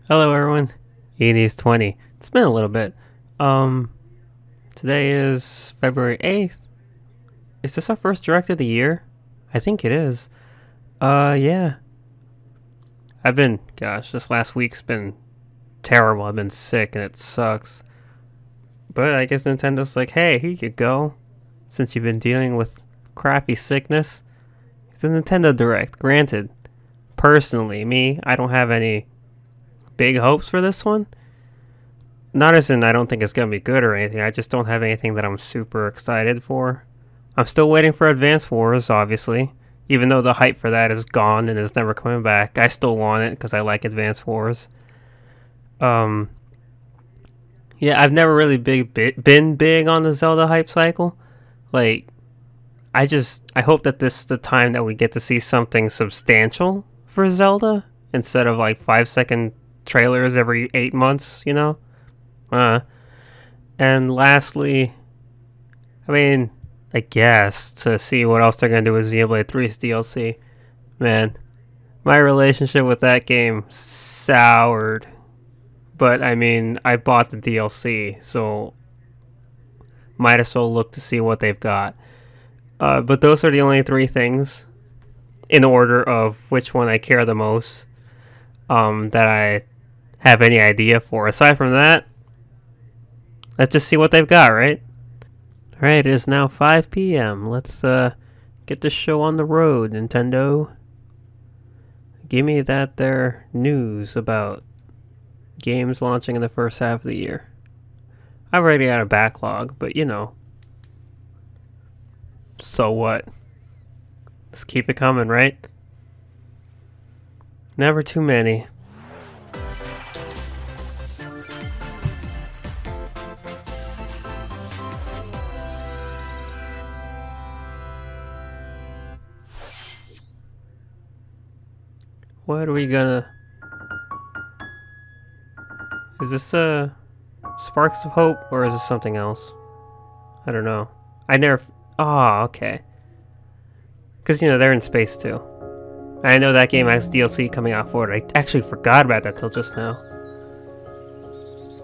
Hello everyone, ED's 20. It's been a little bit. Um, Today is February 8th. Is this our first direct of the year? I think it is. Yeah. This last week's been terrible. I've been sick and it sucks. But I guess Nintendo's like, hey, here you go. Since you've been dealing with crappy sickness, it's a Nintendo Direct. Granted, personally, I don't have any big hopes for this one. Not as in I don't think it's going to be good or anything. I just don't have anything that I'm super excited for. I'm still waiting for Advance Wars, obviously. Even though the hype for that is gone and is never coming back, I still want it because I like Advance Wars. Yeah, I've never really been big on the Zelda hype cycle. Like, I hope that this is the time that we get to see something substantial for Zelda instead of like 5-second trailers every 8 months, you know? And lastly, I guess to see what else they're gonna do with Xenoblade 3's DLC. Man, my relationship with that game soured. But I bought the DLC, so might as well look to see what they've got. But those are the only three things in order of which one I care the most. That I have any idea for. Aside from that, let's just see what they've got, right? Alright, it is now 5 p.m. Let's get this show on the road, Nintendo. Give me that there news about games launching in the first half of the year. I've already got a backlog, but you know. So what? Let's keep it coming, right? Never too many. What are we gonna... Is this Sparks of Hope, or is this something else? I don't know. I never... Oh, okay. Because, you know, they're in space too. I know that game has DLC coming out for it. I actually forgot about that till just now.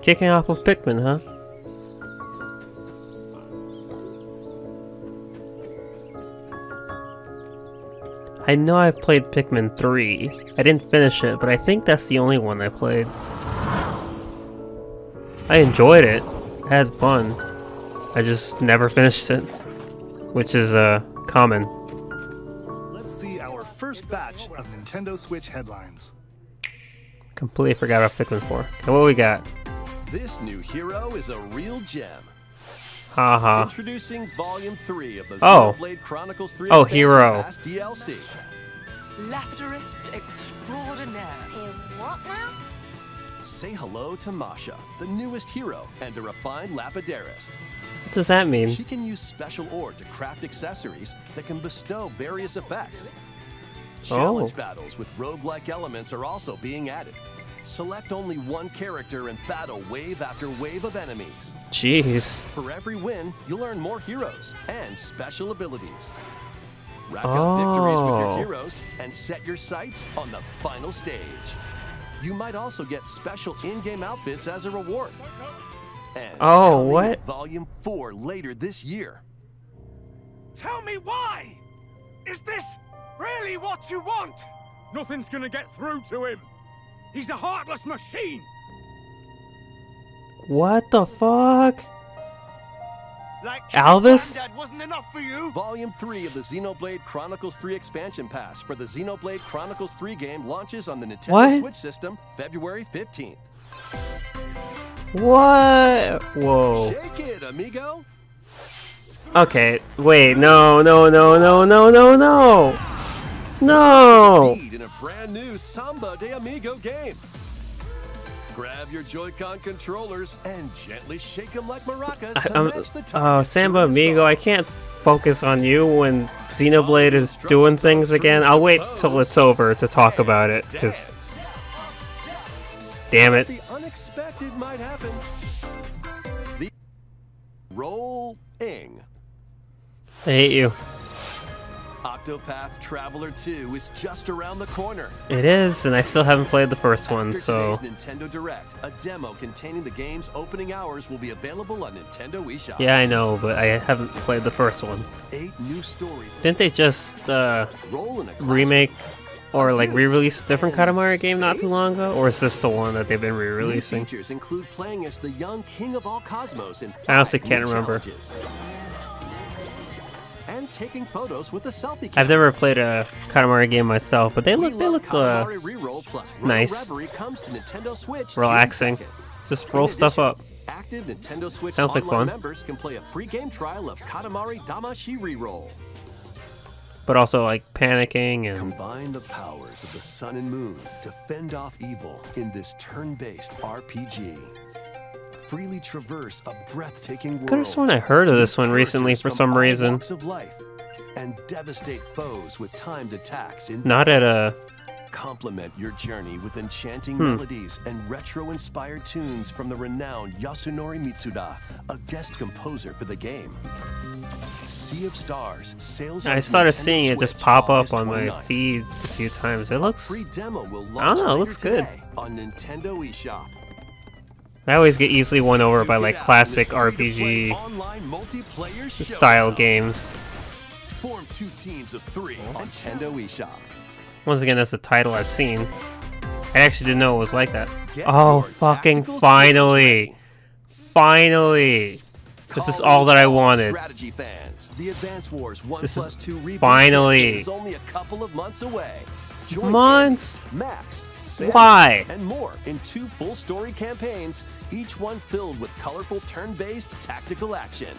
Kicking off with Pikmin, huh? I know I've played Pikmin 3. I didn't finish it, but I think that's the only one I played. I enjoyed it. I had fun. I just never finished it. Which is, common. Let's see our first batch of Nintendo Switch headlines. Completely forgot about Pikmin 4. Okay, what we got? This new hero is a real gem. Haha. Introducing Volume 3 of the Oh. Xenoblade Chronicles 3 Oh, Expansion hero. Pass DLC. Lapidurist extraordinaire. What now? Say hello to Masha, the newest hero and a refined lapidarist. What does that mean? She can use special ore to craft accessories that can bestow various effects. Challenge battles with roguelike elements are also being added. Select only one character and battle wave after wave of enemies. Jeez. For every win, you'll earn more heroes and special abilities. Rack up victories with your heroes and set your sights on the final stage. You might also get special in-game outfits as a reward. And coming what? in Volume 4 later this year. Tell me why! Is this really what you want? Nothing's gonna get through to him. He's a heartless machine. What the fuck? Like Alvis? Granddad wasn't enough for you. Volume 3 of the Xenoblade Chronicles 3 Expansion Pass for the Xenoblade Chronicles 3 game launches on the Nintendo What? Switch system February 15th. What? Whoa. Shake it, amigo! Okay, wait, no. Lead in a brand new Samba de Amigo game. Grab your Joy-Con controllers and gently shake them like maracas to match the time. Samba Amigo, I can't focus on you when Xenoblade is doing things again. I'll wait till it's over to talk about it, because... Damn it. The unexpected might happen. The rolling. I hate you. Octopath Traveler 2 is just around the corner. It is, and I still haven't played the first one, After so... today's Nintendo Direct, a demo containing the game's opening hours will be available on Nintendo eShop. Yeah, I know, but I haven't played the first one. 8 new stories. Didn't they just Roll in a remake or like zoo, re-release a different and Katamari game not too space. long ago? Or is this the one that they've been New re-releasing? features include playing as the young king of all cosmos in I honestly 5 can't new remember. challenges. And taking photos with a selfie camera. I've never played a Katamari game myself, but they look Katamari Reroll plus Royal nice. Reverie comes to Nintendo Switch relaxing. June 2nd. Just roll In stuff addition, up. Active Nintendo Switch Sounds like Online fun. members can play a free game trial of Katamari Damacy Reroll. But also like panicking and... Combine the powers of the sun and moon to fend off evil in this turn-based RPG. Freely traverse a breathtaking world. Could have sworn I heard of this one recently for Characters some from all reason. walks of life, and devastate foes with timed attacks in Not at a... Complement your journey with enchanting melodies and retro-inspired tunes from the renowned Yasunori Mitsuda, a guest composer for the game. Sea of Stars sails I onto started Nintendo seeing it just Switch pop up August on my 29th. feeds a few times. It A looks... free demo will I launch don't know, it later looks good. today on Nintendo eShop. I always get easily won over by To like get out in classic this free-to-play RPG online multiplayer style showdown. games. Form 2 teams of 3 on Nintendo eShop. Once again, that's a title I've seen. I actually didn't know it was like that. Get Oh, your fucking tactical finally! skills Finally! This is all that I wanted. Strategy fans, the Advance Wars 1 This is plus 2 reboot finally. is only a couple of months away. Join Months? Andy, Max, Sam, Why? and more in 2 full story campaigns, each one filled with colorful turn-based tactical action.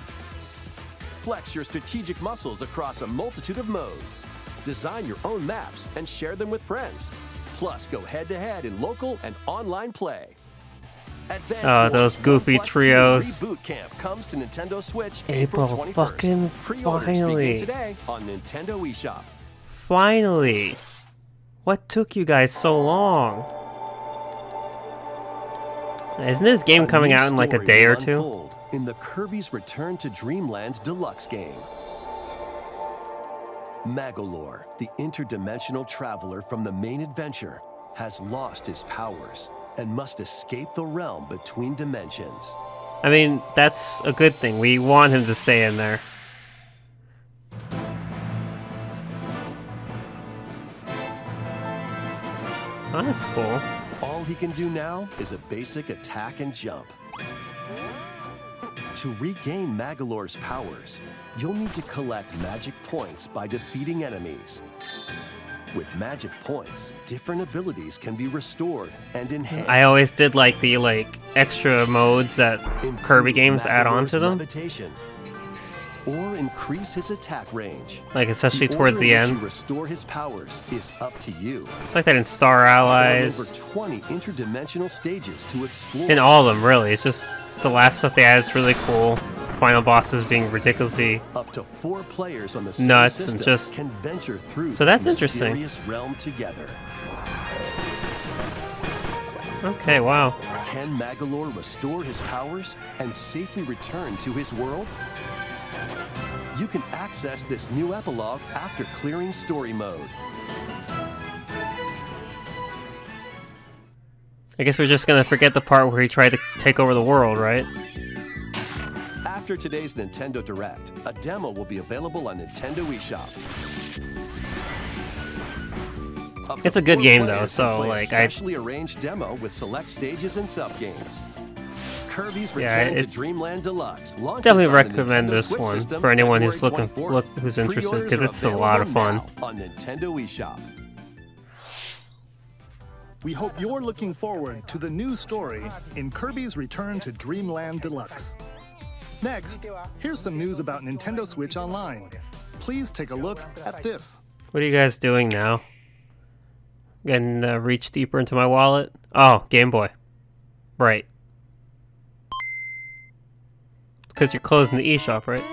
Flex your strategic muscles across a multitude of modes. Design your own maps and share them with friends. Plus, go head-to-head in local and online play. Advance Oh, Wars those 1 goofy plus 2 trios. Reboot Camp comes to Nintendo Switch April 21st. fucking Pre-orders finally. begin today on Nintendo eShop. Finally! What took you guys so long? Isn't this game coming new out in like a story day will or two? unfold in the Kirby's Return to Dreamland Deluxe game. Magolor, the interdimensional traveler from the main adventure, has lost his powers and must escape the realm between dimensions. I mean, that's a good thing. We want him to stay in there. Oh, that's cool. All he can do now is a basic attack and jump. To regain Magolor's powers, you'll need to collect magic points by defeating enemies. With magic points, different abilities can be restored and enhanced. I always did like the extra modes that Improve Kirby games add on Magolor's to them. levitation, or increase his attack range. Like especially The towards order the in which end. you restore his powers is up to you. It's like that in Star There are Allies. over 20 interdimensional stages to explore. In all of them, really. It's just the last stuff they added is really cool. Final bosses being ridiculously... Up to 4 players on the same Nuts system and just- can venture through So this that's interesting. mysterious realm together. Okay, wow. Can Magolor restore his powers and safely return to his world? You can access this new epilogue after clearing story mode. I guess we're just gonna forget the part where he tried to take over the world, right? After today's Nintendo Direct, a demo will be available on Nintendo eShop. Up to It's a good 4 game, players though, can so, play a like, specially arranged demo with select stages and sub-games. Kirby's Yeah, Return to it's- Dreamland Deluxe launches Definitely on the recommend Nintendo this Switch one system for anyone who's February looking, 24th. who's interested, Pre-orders because are it's a lot of fun. available now on Nintendo eShop. We hope you're looking forward to the new story in Kirby's Return to Dreamland Deluxe. Next, here's some news about Nintendo Switch Online. Please take a look at this. What are you guys doing now? Getting reach deeper into my wallet? Oh, Game Boy. Right. Because you're closing the eShop, right?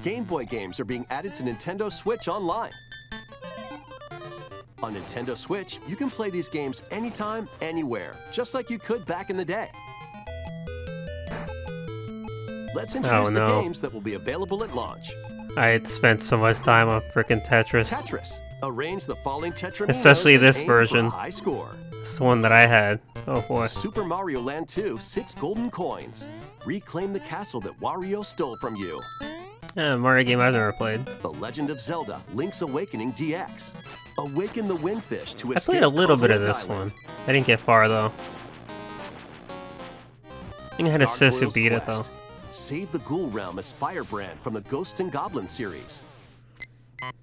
Game Boy games are being added to Nintendo Switch Online. On Nintendo Switch, you can play these games anytime, anywhere, just like you could back in the day. Let's introduce Oh, the no. games that will be available at launch. I had spent so much time on frickin' Tetris. Tetris. Arrange the falling Tetraminos Especially and this aim for a version. high score. It's the one that I had. Oh boy. Super Mario Land 2, 6 golden coins. Reclaim the castle that Wario stole from you. Yeah, Mario game I've never played. The Legend of Zelda, Link's Awakening DX. Awaken the Windfish to I escape played a little bit of Coconut this Island. one. I didn't get far though. I think I had a sis who Gargoyle's beat it though. Quest. Save the Ghoul Realm as Firebrand from the Ghosts and Goblins series.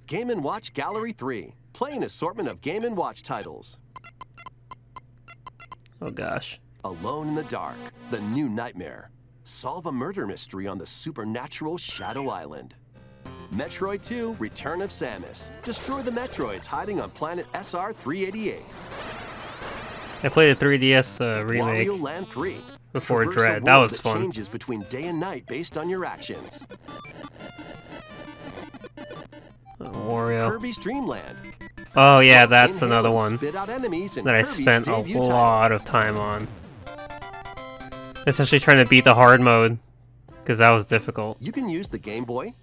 Game & Watch Gallery 3. Play an assortment of Game & Watch titles. Oh gosh. Alone in the Dark, The New Nightmare. Solve a murder mystery on the supernatural Shadow Island. Metroid 2, Return of Samus. Destroy the Metroids hiding on planet SR-388. I played a 3DS remake Wario Land 3. before Traverse a Dread. That world was fun. Changes between day and night based on your actions. Wario. Kirby's Dream Land. Oh yeah, that's Inhale another and one spit out enemies in that I Kirby's spent a debut title. lot of time on. Especially trying to beat the hard mode, because that was difficult. You can use the Game Boy,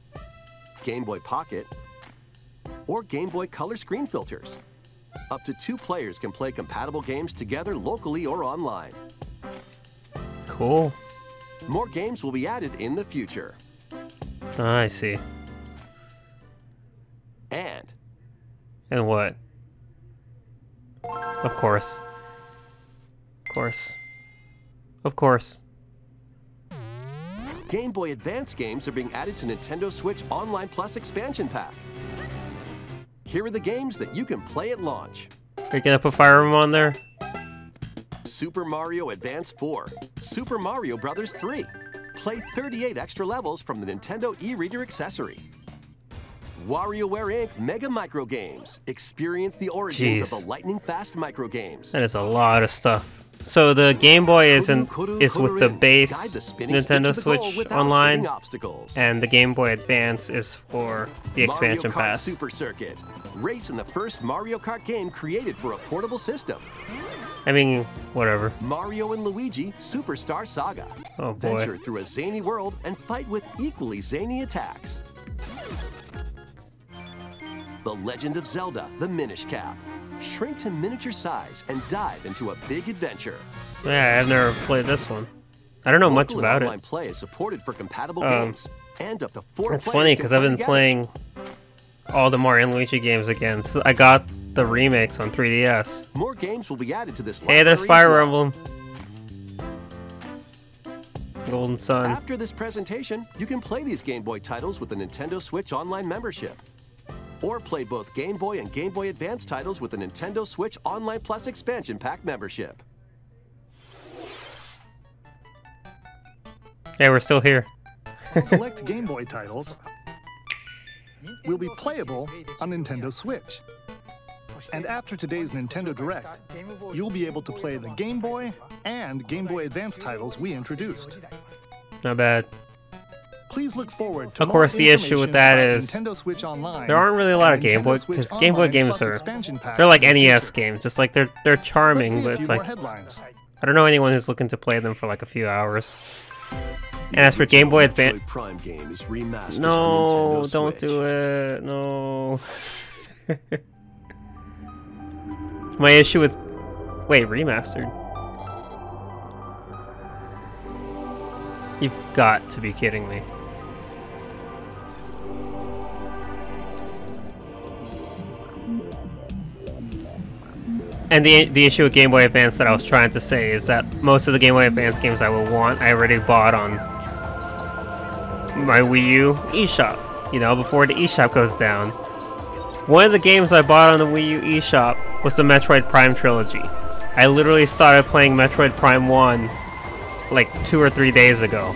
Game Boy Pocket, or Game Boy Color screen filters. Up to 2 players can play compatible games together locally or online. Cool. More games will be added in the future. I see. And what? Of course. Of course. Of course. Game Boy Advance games are being added to Nintendo Switch Online Plus expansion pack. Here are the games that you can play at launch. Are you gonna put Fire Emblem on there? Super Mario Advance 4, Super Mario Bros. 3. Play 38 extra levels from the Nintendo e-reader accessory. WarioWare Inc. Mega Micro Games. Experience the origins of the lightning-fast micro games. That is a lot of stuff. So the Game Boy is with the base Nintendo Switch Online, and the Game Boy Advance is for the expansion Mario Kart pass. Super Circuit. Race in the first Mario Kart game created for a portable system. I mean, whatever. Mario and Luigi Superstar Saga. Oh boy. Venture through a zany world and fight with equally zany attacks. The Legend of Zelda, The Minish Cap. Shrink to miniature size and dive into a big adventure. Yeah, I've never played this one. I don't know much Local about and online it. play is supported for compatible games, and up to 4 It's players funny can because I've play been together. playing all the Mario and Luigi games again. So I got the remakes on 3DS. More games will be added to this Hey, there's library as Fire well. Emblem. Golden Sun. After this presentation, you can play these Game Boy titles with the Nintendo Switch Online membership. Or play both Game Boy and Game Boy Advance titles with the Nintendo Switch Online Plus expansion pack membership. Hey, we're still here. Select Game Boy titles will be playable on Nintendo Switch. And after today's Nintendo Direct, you'll be able to play the Game Boy and Game Boy Advance titles we introduced. Not bad. Please look forward to Of course, more the issue with information that about is Nintendo Switch Online there aren't really a lot of and Game Boy, Nintendo Switch because Game Boy Online games Plus are, expansion packs they're like in the NES future. games. It's like they're Let's charming, see a but few it's more like headlines. I don't know anyone who's looking to play them for like a few hours. And as for Game Boy Advance, Metroid Prime game is remastered on no, Nintendo don't Switch. do it. No. My issue with remastered. You've got to be kidding me. And the issue with Game Boy Advance that I was trying to say is that most of the Game Boy Advance games I will want, I already bought on my Wii U eShop, you know, before the eShop goes down. One of the games I bought on the Wii U eShop was the Metroid Prime trilogy. I literally started playing Metroid Prime 1 like 2 or 3 days ago.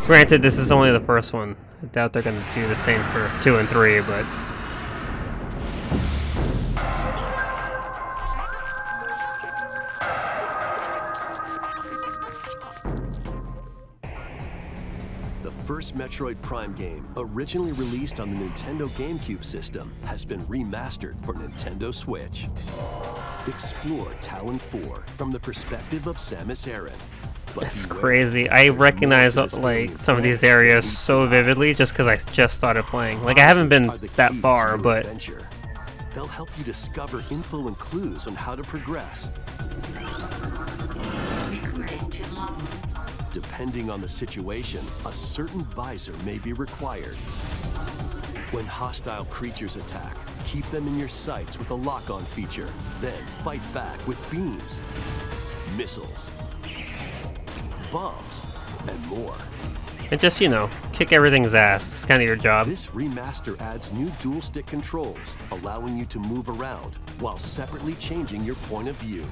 Granted, this is only the first one. I doubt they're gonna do the same for 2 and 3, but... The first Metroid Prime game, originally released on the Nintendo GameCube system, has been remastered for Nintendo Switch. Explore Talon 4 from the perspective of Samus Aran. But That's beware, crazy. I there's more recognize to this like game some of than these areas meets so the eye. vividly just because I just started playing. Like I haven't been Puzzles are the that key to far, your but adventure. They'll help you discover info and clues on how to progress. Depending on the situation, a certain visor may be required. When hostile creatures attack, keep them in your sights with the lock-on feature. Then fight back with beams, missiles, bombs, and more. and just, you know, kick everything's ass. It's kind of your job. This remaster adds new dual-stick controls, allowing you to move around while separately changing your point of view.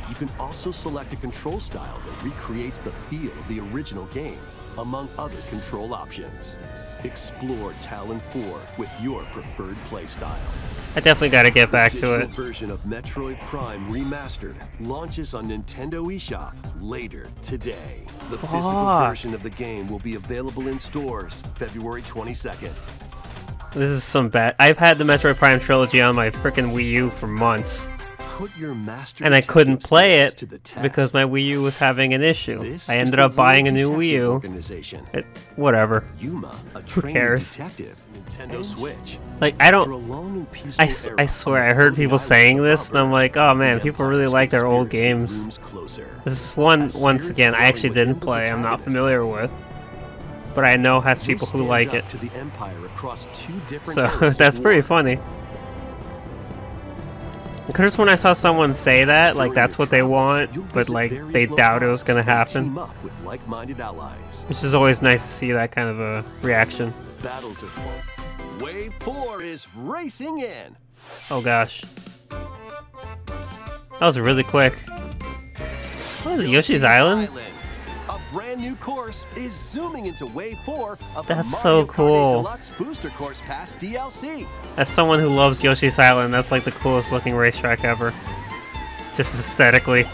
You can also select a control style that recreates the feel of the original game, among other control options. Explore Talon 4 with your preferred playstyle. I definitely got to get back to The it. digital version of Metroid Prime Remastered launches on Nintendo eShop later today. The physical Fuck. version of the game will be available in stores February 22nd. This is some bad. I've had the Metroid Prime trilogy on my freaking Wii U for months, Put your master and I couldn't detective play skills it to the test. because my Wii U was having an issue. This I is ended the up buying a World new Wii Detective U. Organization. Whatever. Yuma, a trained cares? detective, Nintendo Switch. Like I After a don't. long and peaceful I era swear on I heard the people floating saying islands this, of and I'm like, oh man, the people really Empire's like their old conspiracy games. looms closer. This is one As once spirits again I dwell actually within didn't the play. I'm not protagonists, familiar with, but I know has you'll people who stand like up it. to the Empire across two different So eras of that's pretty war. funny. Because when I saw someone say that, like During that's your what they travels, want, you'll but visit like various they doubt it was locales gonna and happen, team up with like-minded allies. which is always nice to see that kind of a reaction. Battles are fun. Wave 4 is racing in. Oh gosh, that was really quick. What is it, Yoshi's Island? A brand new course is zooming into Wave 4 of That's the so Mario Kart 8 cool. Deluxe Booster Course Pass DLC. As someone who loves Yoshi's Island, that's like the coolest looking racetrack ever, just aesthetically.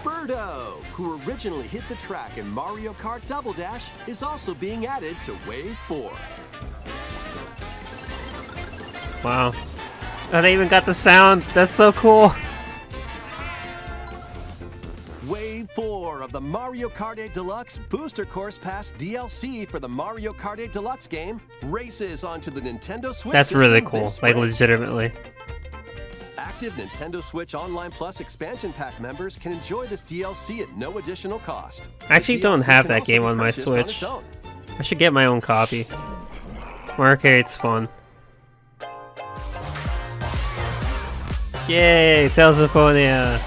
Birdo, who originally hit the track in Mario Kart Double Dash, is also being added to Wave 4. Wow. Oh, they even got the sound. That's so cool. Wave 4 of the Mario Kart 8 Deluxe Booster Course Pass DLC for the Mario Kart 8 Deluxe game races onto the Nintendo Switch. That's really system cool. this Like spring. legitimately. Active Nintendo Switch Online Plus expansion pack members can enjoy this DLC at no additional cost. I actually The don't DLC have can that also game be on my purchased on its Switch. own. I should get my own copy. Mario Kart's fun. Yay, Tales of Symphonia!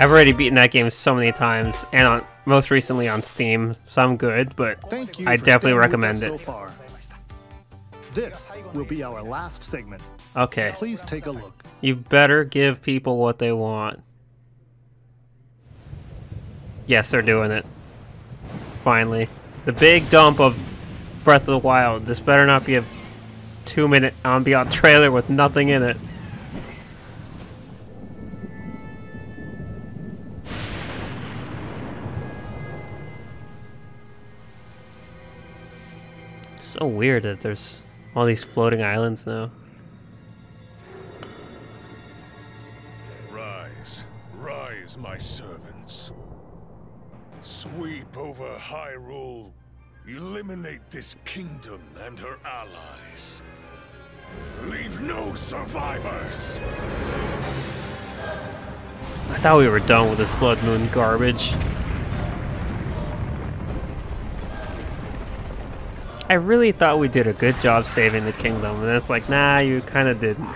I've already beaten that game so many times, and most recently on Steam, so I'm good, but Thank you I for definitely staying with recommend us it. so far. This will be our last segment. Okay, Please take a look. you better give people what they want. Yes, they're doing it. Finally. The big dump of Breath of the Wild. This better not be a 2-minute ambient trailer with nothing in it. So weird that there's all these floating islands now. Rise, rise, my servants. Sweep over Hyrule. Eliminate this kingdom and her allies. Leave no survivors. I thought we were done with this Blood Moon garbage. I really thought we did a good job saving the kingdom, and it's like, nah, you kind of didn't.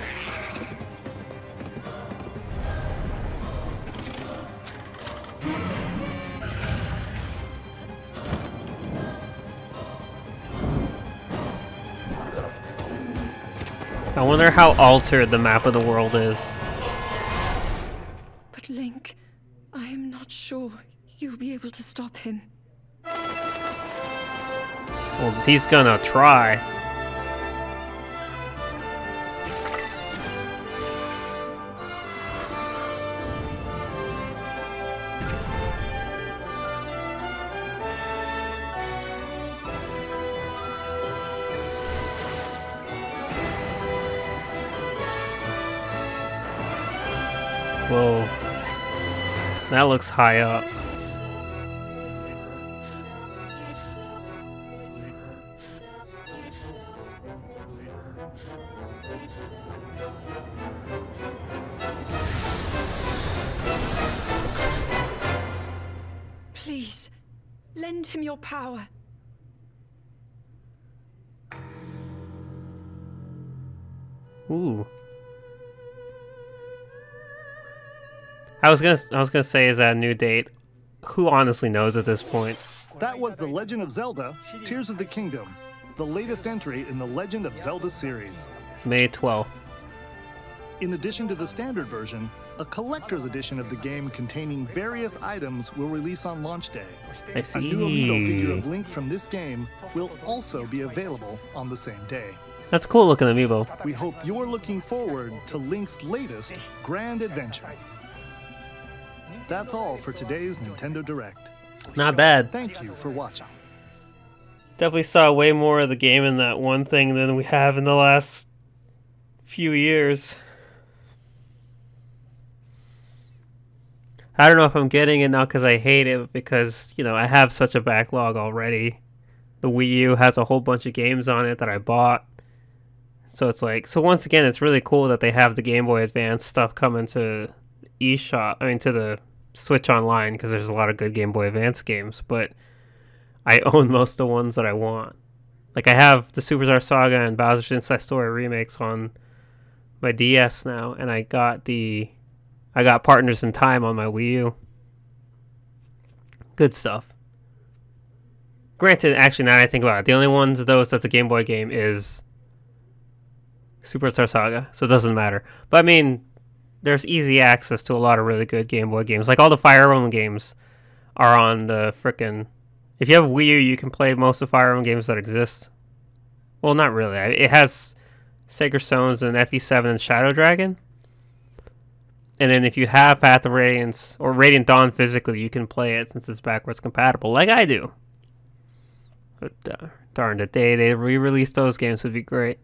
I wonder how altered the map of the world is. But Link, I am not sure you'll be able to stop him. Well, he's gonna try. Whoa. That looks high up. Please, lend him your power. Ooh. I was gonna say, is that a new date? Who honestly knows at this point? That was The Legend of Zelda: Tears of the Kingdom, the latest entry in the Legend of Zelda series. May 12th. In addition to the standard version, a collector's edition of the game containing various items will release on launch day. I A new amiibo figure see. of Link from this game will also be available on the same day. That's cool looking amiibo. We hope you're looking forward to Link's latest grand adventure. That's all for today's Nintendo Direct. Not bad. Thank you for watching. Definitely saw way more of the game in that one thing than we have in the last few years. I don't know if I'm getting it now because I hate it, because, you know, I have such a backlog already. The Wii U has a whole bunch of games on it that I bought. So it's like, so once again, it's really cool that they have the Game Boy Advance stuff coming to eShop, I mean to the Switch Online, because there's a lot of good Game Boy Advance games, but I own most of the ones that I want. Like, I have the Superstar Saga and Bowser's Inside Story remakes on my DS now, and I got Partners in Time on my Wii U. Good stuff. Granted, actually, now that I think about it, the only ones of those that's a Game Boy game is Superstar Saga, so it doesn't matter. But I mean, there's easy access to a lot of really good Game Boy games. Like, all the Fire Emblem games are on the frickin'... If you have Wii U, you can play most of the Fire Emblem games that exist. Well, not really. It has Sacred Stones and FE7 and Shadow Dragon. And then if you have Path of Radiance or Radiant Dawn physically, you can play it since it's backwards compatible, like I do. But darn, if they re-release those games would be great.